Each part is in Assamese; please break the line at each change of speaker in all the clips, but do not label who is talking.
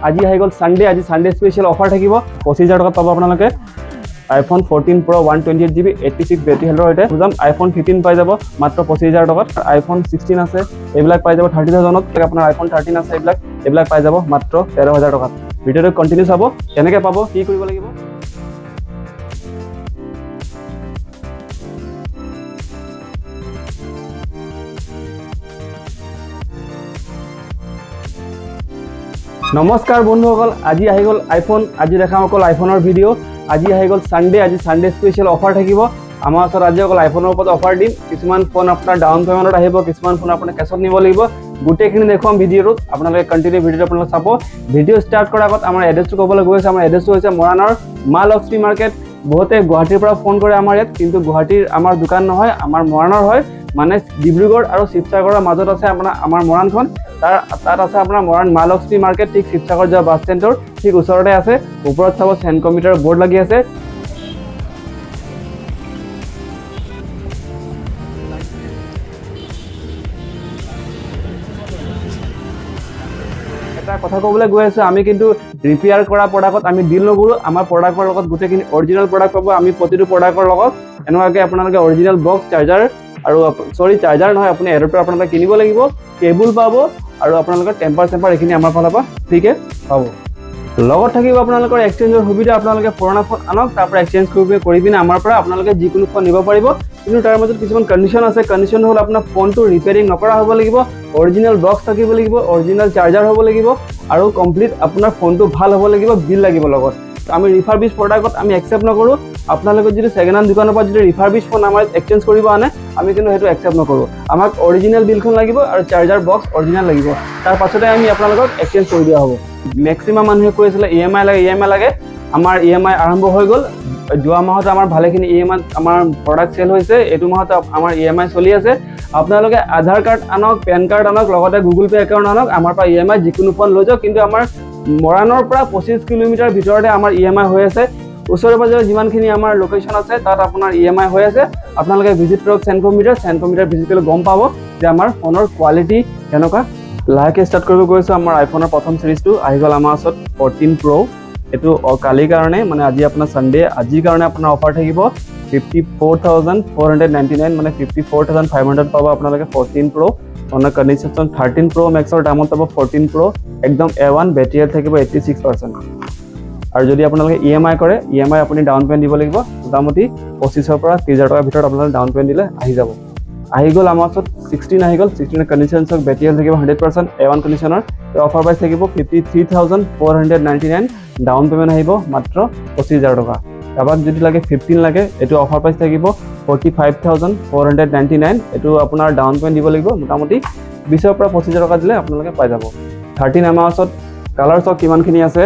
আজি আহি গ'ল সানডে, আজি সানডে স্পেশাল অফার থাকিব 25000 টাকাত পাব আপোনালোকে iPhone 14 Pro 128GB 86 বেটারি হেলথৰ সৈতে বুজাম iPhone 15 পাই যাব মাত্ৰ 25000 টাকাত iPhone 16 আছে এইবিলাক পাই যাব 30000 ত আপোনাৰ iPhone 13 আছে এইবিলাক পাই যাব মাত্ৰ 13000 টাকাত ভিডিওটো কন্টিনিউ চাব কেনেকৈ পাব কি কৰিব লাগিব নমস্কাৰ বন্ধুসকল আজি আহি গ'ল আইফোন আজি দেখাম অকল আইফোনৰ ভিডিও আজি আহি গ'ল সানডে আজি সানডে স্পেশাল অফাৰ থাকিব আমাৰ ওচৰত আজি অকল আইফোনৰ ওপৰত অফাৰ দিম কিছুমান ফোন আপোনাৰ ডাউন পেমেণ্টত আহিব কিছুমান ফোন আপুনি কেছত নিব লাগিব গোটেইখিনি দেখুৱাম ভিডিওত আপোনালোকে কন্টিনিউ ভিডিওটো আপোনালোকে চাব ভিডিও ষ্টাৰ্ট কৰাৰ আগত আমাৰ এড্ৰেছটো ক'বলৈ গৈ আছে আমাৰ এড্ৰেছটো হৈছে মৰাণৰ মা লক্ষ্মী মাৰ্কেট বহুতে গুৱাহাটীৰ পৰা ফোন কৰে আমাৰ ইয়াত কিন্তু গুৱাহাটীৰ আমাৰ দোকান নহয় আমাৰ মৰাণৰ হয় মানে ডিব্ৰুগড় আৰু শিৱসাগৰৰ মাজত আছে আমাৰ মৰাণখন তাত আছে আপোনাৰ মৰাণ মা লক্ষ্মী মাৰ্কেট ঠিক শিৱসাগৰ যোৱা বাছ ষ্টেণ্ডৰ ঠিক ওচৰতে আছে ওপৰত চাব সেন কম্পিউটাৰ বৰ্ড লাগি আছে এটা কথা ক'বলৈ গৈ আছে আমি কিন্তু ৰিপেয়াৰ কৰা প্ৰডাক্টত আমি ডিল নকৰোঁ আমাৰ প্ৰডাক্টৰ লগত গোটেইখিনি অৰিজিনেল প্ৰডাক্ট পাব আমি প্ৰতিটো প্ৰডাক্টৰ লগত এনেকুৱাকৈ আপোনালোকে অৰিজিনেল বক্স চাৰ্জাৰ আৰু চাৰ্জাৰ নহয় আপুনি এডপ্টাৰ আপোনালোকে কিনিব লাগিব কেবল পাব আৰু আপোনালোকৰ টেম্পাৰ এইখিনি আমাৰ ফালৰ পৰা ফ্ৰীকে পাব লগত থাকিব আপোনালোকৰ এক্সচেঞ্জৰ সুবিধা আপোনালোকে পুৰণা ফোন আনক তাৰ পৰা এক্সচেঞ্জ কৰি পিনে আমাৰ পৰা আপোনালোকে যিকোনো ফোন নিব পাৰিব কিন্তু তাৰ মাজত কিছুমান কণ্ডিশ্যন আছে কণ্ডিশ্যন হ'ল আপোনাৰ ফোনটো ৰিপেয়াৰিং নকৰা হ'ব লাগিব অৰিজিনেল বক্স থাকিব লাগিব অৰিজিনেল চাৰ্জাৰ হ'ব লাগিব আৰু কমপ্লিট আপোনাৰ ফোনটো ভাল হ'ব লাগিব বিল লাগিব লগত আমি ৰিফাৰবিছ প্ৰডাক্টত আমি একচেপ্ট নকৰোঁ আপোনালোকে যদি ছেকেণ্ড হেণ্ড দোকানৰ পৰা যদি ৰিফাৰবিছ ফোন আমাৰ এক্সচেঞ্জ কৰিব আনে আমি কিন্তু সেইটো একচেপ্ট নকৰোঁ আমাক অৰিজিনেল বিলখন লাগিব আৰু চাৰ্জাৰ বক্স অৰিজিনেল লাগিব তাৰ পাছতে আমি আপোনালোকক এক্সচেঞ্জ কৰি দিয়া হ'ব মেক্সিমাম মানুহে কৈ আছিলে EMI লাগে আমাৰ EMI আৰম্ভ হৈ গ'ল যোৱা মাহত আমাৰ ভালেখিনি EMI আমাৰ প্ৰডাক্ট চেল হৈছে এইটো মাহত আমাৰ EMI চলি আছে আপোনালোকে আধাৰ কাৰ্ড আনক পেন কাৰ্ড আনক লগতে গুগল পে' একাউণ্ট আনক আমাৰ পৰা EMI যিকোনো ফোন লৈ যাওক কিন্তু আমাৰ মৰাণৰ পৰা 25 কিলোমিটাৰ ভিতৰতে আমাৰ EMI হৈ আছে ওচৰে পাজৰে যিমানখিনি আমাৰ লোকেশ্যন আছে তাত আপোনাৰ EMI হৈ আছে আপোনালোকে ভিজিট কৰক সেন কম্পিউটাৰ ভিজিট কৰিলে গম পাব যে আমাৰ ফোনৰ কোৱালিটি কেনেকুৱা লাহেকৈ ষ্টাৰ্ট কৰিব গৈছো আমাৰ আইফোনৰ প্ৰথম সিৰিজটো আহি গ'ল আমাৰ ওচৰত 14 Pro এইটো কালিৰ কাৰণে মানে আজি আপোনাৰ সানডে আজিৰ কাৰণে আপোনাৰ অফাৰ থাকিব 54499 মানে 54500 পাব আপোনালোকে 14 Pro অন কণ্ডিশ্যন 13 Pro Maxৰ দামত পাব 14 Pro একদম A1 বেটাৰী হেল্থ থাকিব 86% আৰু যদি আপোনালোকে EMI কৰে EMI আপুনি ডাউন পেমেণ্ট দিব লাগিব মোটামুটি 2500 পৰা 30000 টকাৰ ভিতৰত আপোনালোকে ডাউন পেমেণ্ট দিলে আহি গ'ল আমাৰ ওচৰত 16 আহি গ'ল 16 কণ্ডিশ্যনছক বেটাৰী হেল্থ থাকিব 100% A1 কণ্ডিশ্যনৰ অফাৰ প্ৰাইচ থাকিব 53499 ডাউন পেমেণ্ট আহিব মাত্ৰ 25000 টকা কাৰোবাক যদি লাগে 15 লাগে এইটো অফাৰ প্ৰাইচ থাকিব 45499 এইটো আপোনাৰ ডাউন পেমেণ্ট দিব লাগিব মোটামুটি 20 পৰা 25000 টকা দিলে আপোনালোকে পাই যাব 13 আমাৰ ওচৰত কালাৰ চক কিমানখিনি আছে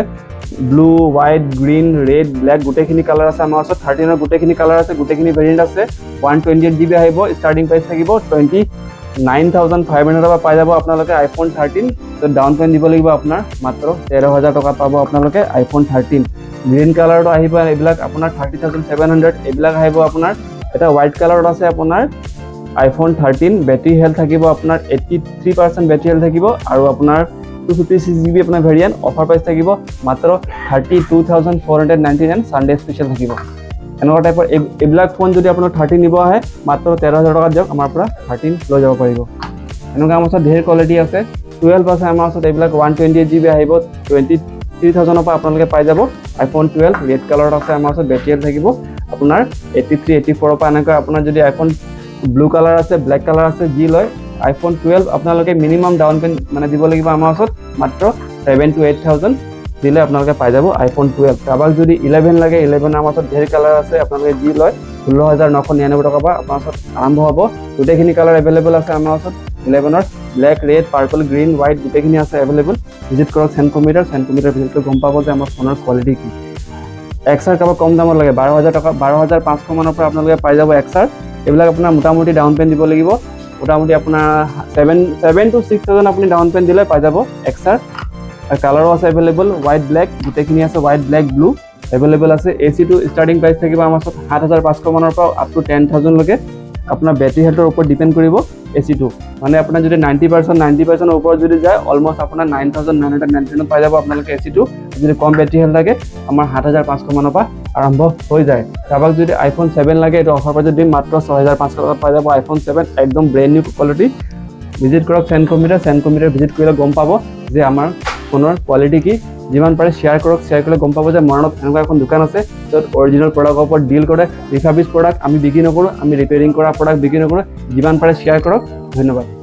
blue white green red black গোটেইখিনি কালাৰ আছে আমাৰ ওচৰত 13ৰ গোটেইখিনি কালাৰ আছে গোটেইখিনি ভেৰিয়েণ্ট আছে 128GB আহিব ষ্টাৰ্টিং প্ৰাইচ থাকিব 29500 টকা পাই যাব আপোনালোকে iPhone 13 তো ডাউন পেমেণ্ট দিব লাগিব আপোনাৰ মাত্ৰ 13000 টকা পাব আপোনালোকে iPhone 13 গ্ৰীণ কালাৰটো আহিব এইবিলাক আপোনাৰ 30700 এইবিলাক আহিব আপোনাৰ এটা হোৱাইট কালাৰত আছে আপোনাৰ iPhone 13 বেটাৰী হেল্থ থাকিব আপোনাৰ 83% বেটাৰী হেল্থ থাকিব আৰু আপোনাৰ 256GB আপোনাৰ ভেৰিয়েণ্ট অফাৰ প্ৰাইচ থাকিব মাত্ৰ 32499 সানডে স্পেশাল থাকিব এনেকুৱা টাইপৰ এইবিলাক ফোন যদি আপোনাৰ 13 নিব আহে মাত্ৰ 13000 টকাত দিয়ক আমাৰ পৰা 13 লৈ যাব পাৰিব এনেকুৱা আমাৰ ওচৰত ঢেৰ কোৱালিটি আছে 12 আছে আমাৰ ওচৰত এইবিলাক 128GB আহিব 23000 পৰা আপোনালোকে পাই যাব iPhone 12 ৰেড কালাৰত আছে আমাৰ ওচৰত বেটাৰী হেল্থ থাকিব আপোনাৰ 83 84 পৰা এনেকুৱা আপোনাৰ যদি iPhone ব্লু কালাৰ আছে ব্লেক কালাৰ আছে যি লয় iPhone 12 আপোনালোকে মিনিমাম ডাউন পেমেণ্ট মানে দিব লাগিব আমাৰ ওচৰত মাত্ৰ 7 to 8000 দিলে আপোনালোকে পাই যাব iPhone 12 কাৰোবাক যদি 11 লাগে 11 আমাৰ ওচৰত ঢেৰ কালাৰ আছে আপোনালোকে যি লয় 16999 টকা পৰা আপোনাৰ ওচৰত আৰম্ভ হ'ব গোটেইখিনি কালাৰ এভেইলেবল আছে আমাৰ ওচৰত 11ৰ black red purple green white গোটেইখিনি আছে এভেইলেবল ভিজিট কৰক সেন কম্পিউটাৰ ভিজিট কৰি গম পাব যে আমাৰ ফোনৰ কোৱালিটি কি XR কাৰোবাক কম দামত লাগে 12000 টকা 12500 মানৰ পৰা আপোনালোকে পাই যাব XR এইবিলাক আপোনাৰ মোটামুটি ডাউন পেমেণ্ট দিব লাগিব মোটামুটি আপোনাৰ 7 to 6000 আপুনি ডাউন পেমেণ্ট দিলে পাই যাব XR কালাৰো আছে এভেইলেবল হোৱাইট ব্লেক গোটেইখিনি আছে হোৱাইট ব্লেক ব্লু এভেইলেবল আছে AC টো ষ্টাৰ্টিং প্ৰাইচ থাকিব আমাৰ ওচৰত 7500 মানৰ পৰা আপ টু 10000 লৈকে আপোনাৰ বেটাৰী হেল্থৰ ওপৰত ডিপেণ্ড কৰিব এচিটো মানে আপোনাৰ যদি 90% ওপৰত যদি যায় অলমষ্ট আপোনাৰ 9,999 পাই যাব আপোনালোকে এচিটো যদি কম বেটাৰী হেল্থ লাগে আমাৰ 7,500 মানৰ পৰা আৰম্ভ হৈ যায় কাৰোবাক যদি iPhone 7 লাগে এইটো অফাৰ প্ৰাইচত দিম মাত্ৰ 6,500 টকাত পাই যাব iPhone 7 একদম ব্ৰেণ্ড নিউ কোৱালিটি ভিজিট কৰক সেন কম্পিউটাৰ ভিজিট কৰিলে গম পাব যে আমাৰ ফোনৰ কোৱালিটি কি যিমান পাৰে শ্বেয়াৰ কৰিলে গম পাব যে মৰাণত এনেকুৱা এখন দোকান আছে য'ত অৰিজিনেল প্ৰডাক্টৰ ওপৰত ডিল কৰে ৰিফাৰ্বিছ প্ৰডাক্ট আমি বিক্ৰী নকৰোঁ আমি ৰিপেয়াৰিং কৰা প্ৰডাক্ট বিক্ৰী নকৰোঁ যিমান পাৰে শ্বেয়াৰ কৰক ধন্যবাদ